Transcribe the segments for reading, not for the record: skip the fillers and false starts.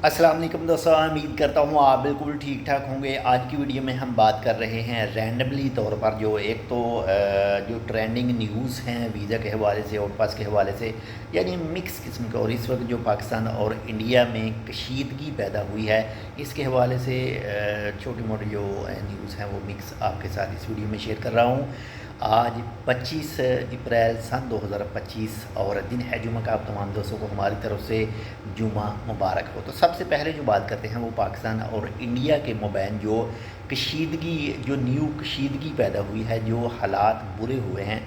अस्सलाम वालेकुम दोस्तों, उम्मीद करता हूँ आप बिल्कुल ठीक ठाक होंगे। आज की वीडियो में हम बात कर रहे हैं रैंडमली तौर पर जो एक तो जो ट्रेंडिंग न्यूज़ हैं वीज़ा के हवाले से और पास के हवाले से, यानी मिक्स किस्म का। और इस वक्त जो पाकिस्तान और इंडिया में कशीदगी पैदा हुई है, इसके हवाले से छोटी मोटी जो न्यूज़ हैं वो मिक्स आपके साथ इस वीडियो में शेयर कर रहा हूँ। आज 25 अप्रैल सन 2025 और दिन है जुमा का। आप तमाम दोस्तों को हमारी तरफ से जुमा मुबारक हो। तो सबसे पहले जो बात करते हैं वो पाकिस्तान और इंडिया के मबैन जो कशीदगी, जो न्यू कशीदगी पैदा हुई है, जो हालात बुरे हुए हैं,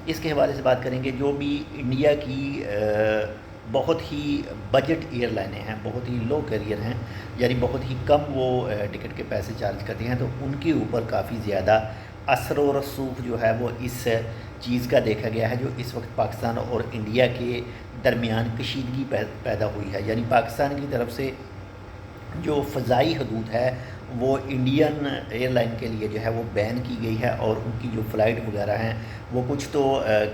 इसके हवाले से बात करेंगे। जो भी इंडिया की बहुत ही बजट एयरलाइनें हैं, बहुत ही लो कैरियर हैं, यानी बहुत ही कम वो टिकट के पैसे चार्ज करती हैं, तो उनके ऊपर काफ़ी ज़्यादा असर व रसूख जो है वो इस चीज़ का देखा गया है, जो इस वक्त पाकिस्तान और इंडिया के दरमियान कशीदगी पैदा हुई है। यानी पाकिस्तान की तरफ से जो फ़ज़ाई हदूद है वो इंडियन एयरलाइन के लिए जो है वो बैन की गई है, और उनकी जो फ़्लाइट वगैरह हैं वो कुछ तो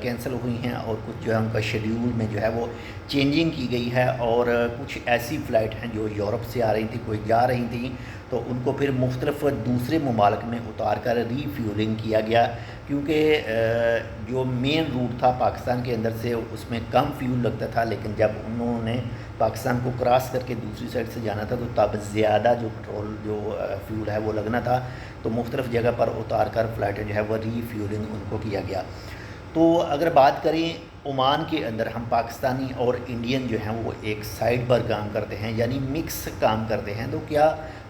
कैंसिल हुई हैं, और कुछ जो है उनका शेड्यूल में जो है वो चेंजिंग की गई है। और कुछ ऐसी फ़्लाइट हैं जो यूरोप से आ रही थी, कोई जा रही थी, तो उनको फिर मुख्तलिफ दूसरे ममालिक में उतार कर रीफ्यूलिंग किया गया, क्योंकि जो मेन रूट था पाकिस्तान के अंदर से उसमें कम फ्यूल लगता था, लेकिन जब उन्होंने पाकिस्तान को क्रॉस करके दूसरी साइड से जाना था तो तब ज़्यादा जो पेट्रोल जो फ्यूल है वो लगना था, तो मुख्तलिफ़ जगह पर उतार कर फ़्लाइटें जो है वो रीफ्यूलिंग उनको किया गया। तो अगर बात करें ओमान के अंदर, हम पाकिस्तानी और इंडियन जो हैं वो एक साइड पर काम करते हैं, यानी मिक्स काम करते हैं, तो क्या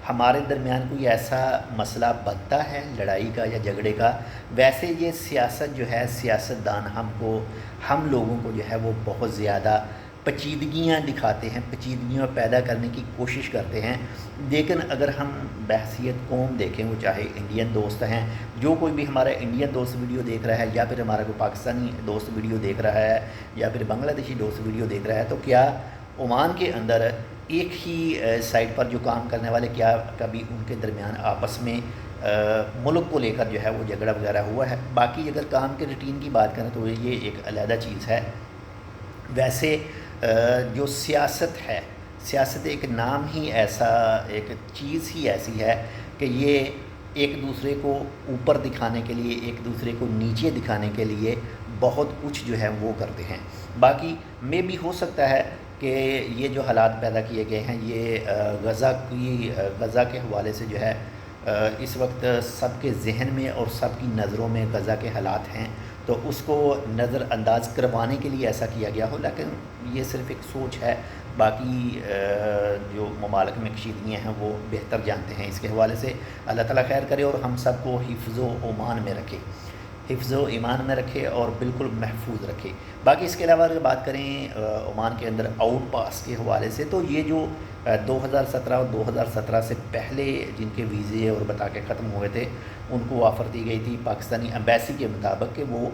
हमारे दरमियान कोई ऐसा मसला बनता है लड़ाई का या झगड़े का? वैसे ये सियासत जो है, सियासतदान हम लोगों को जो है वो बहुत ज़्यादा पेचीदगियाँ दिखाते हैं, पेचीदगियाँ पैदा करने की कोशिश करते हैं। लेकिन अगर हम बहसीत कौम देखें, वो चाहे इंडियन दोस्त हैं, जो कोई भी हमारा इंडियन दोस्त वीडियो देख रहा है, या फिर हमारा कोई पाकिस्तानी दोस्त वीडियो देख रहा है, या फिर बांग्लादेशी दोस्त वीडियो देख रहा है, तो क्या ओमान के अंदर एक ही साइट पर जो काम करने वाले, क्या कभी उनके दरमियान आपस में मुल्क को लेकर जो है वो झगड़ा वगैरह हुआ है? बाकी अगर काम के रूटीन की बात करें तो ये एक अलहदा चीज़ है। वैसे जो सियासत है, सियासत एक नाम ही ऐसा, एक चीज़ ही ऐसी है कि ये एक दूसरे को ऊपर दिखाने के लिए, एक दूसरे को नीचे दिखाने के लिए बहुत कुछ जो है वो करते हैं। बाकी में भी हो सकता है कि ये जो हालात पैदा किए गए हैं, ये गज़ा के हवाले से जो है इस वक्त सबके जहन में और सबकी नज़रों में गज़ा के हालात हैं, तो उसको नज़रअंदाज करवाने के लिए ऐसा किया गया हो, लेकिन ये सिर्फ़ एक सोच है। बाकी जो ममालिक में कशीदगियाँ हैं वो बेहतर जानते हैं इसके हवाले से। अल्लाह ताला खैर करे और हम सब को हिफ्ज़ व ईमान में रखे, हिफ्ज़ व ईमान में रखे और बिल्कुल महफूज रखे। बाकी इसके अलावा अगर बात करें ओमान के अंदर आउट पास के हवाले से, तो ये जो 2017 और 2017 से पहले जिनके वीज़े और बता के ख़त्म हुए थे, उनको ऑफ़र दी गई थी पाकिस्तानी एम्बेसी के मुताबिक कि वो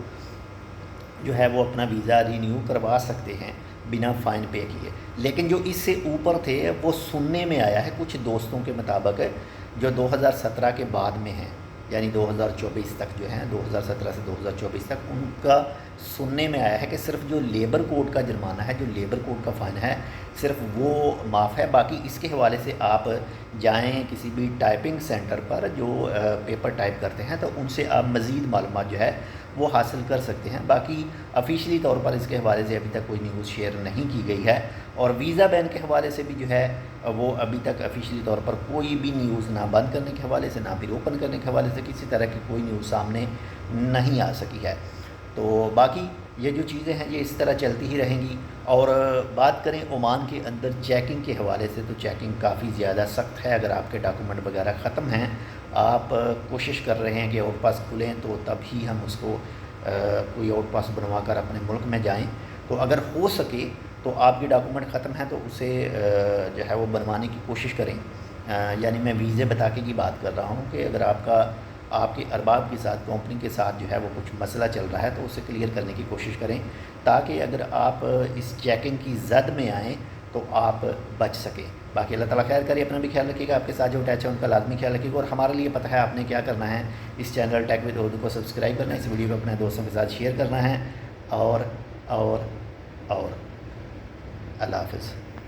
जो है वो अपना वीज़ा रीन्यू करवा सकते हैं बिना फ़ाइन पे किए। लेकिन जो इससे ऊपर थे, वो सुनने में आया है कुछ दोस्तों के मुताबिक, जो 2017 के बाद में हैं, यानी 2024 तक जो है, 2017 से 2024 तक, उनका सुनने में आया है कि सिर्फ जो लेबर कोड का जुर्माना है, जो लेबर कोड का फ़ाइन है, सिर्फ वो माफ़ है। बाकी इसके हवाले से आप जाएं किसी भी टाइपिंग सेंटर पर जो पेपर टाइप करते हैं, तो उनसे आप मज़ीद मालूमात जो है वो हासिल कर सकते हैं। बाकी ऑफिशियली तौर पर इसके हवाले से अभी तक कोई न्यूज़ शेयर नहीं की गई है, और वीज़ा बैन के हवाले से भी जो है वो अभी तक ऑफिशियली तौर पर कोई भी न्यूज़ ना बंद करने के हवाले से, ना फिर ओपन करने के हवाले से किसी तरह की कोई न्यूज़ सामने नहीं आ सकी है। तो बाकी ये जो चीज़ें हैं ये इस तरह चलती ही रहेंगी। और बात करें ओमान के अंदर चेकिंग के हवाले से, तो चेकिंग काफ़ी ज़्यादा सख्त है। अगर आपके डॉक्यूमेंट वगैरह ख़त्म हैं, आप कोशिश कर रहे हैं कि आउट पास खुलें, तो तभी हम उसको कोई आउट पास बनवा कर अपने मुल्क में जाएं। तो अगर हो सके तो आपके डॉक्यूमेंट ख़त्म हैं तो उसे जो है वो बनवाने की कोशिश करें। यानी मैं वीज़े बताके की बात कर रहा हूँ कि अगर आपके अरबाब के साथ, कंपनी के साथ जो है वो कुछ मसला चल रहा है, तो उसे क्लियर करने की कोशिश करें, ताकि अगर आप इस चेकिंग की जद में आएँ तो आप बच सकें। बाकी अल्लाह ताला खैर करे, अपना भी ख्याल रखिएगा, आपके साथ जो अटैच है उनका लाजमी ख्याल रखिएगा। और हमारे लिए पता है आपने क्या करना है, इस चैनल टेक विद उर्दू को सब्सक्राइब करना है, इस वीडियो को अपने दोस्तों के साथ शेयर करना है, और अल्लाह हाफ़िज़।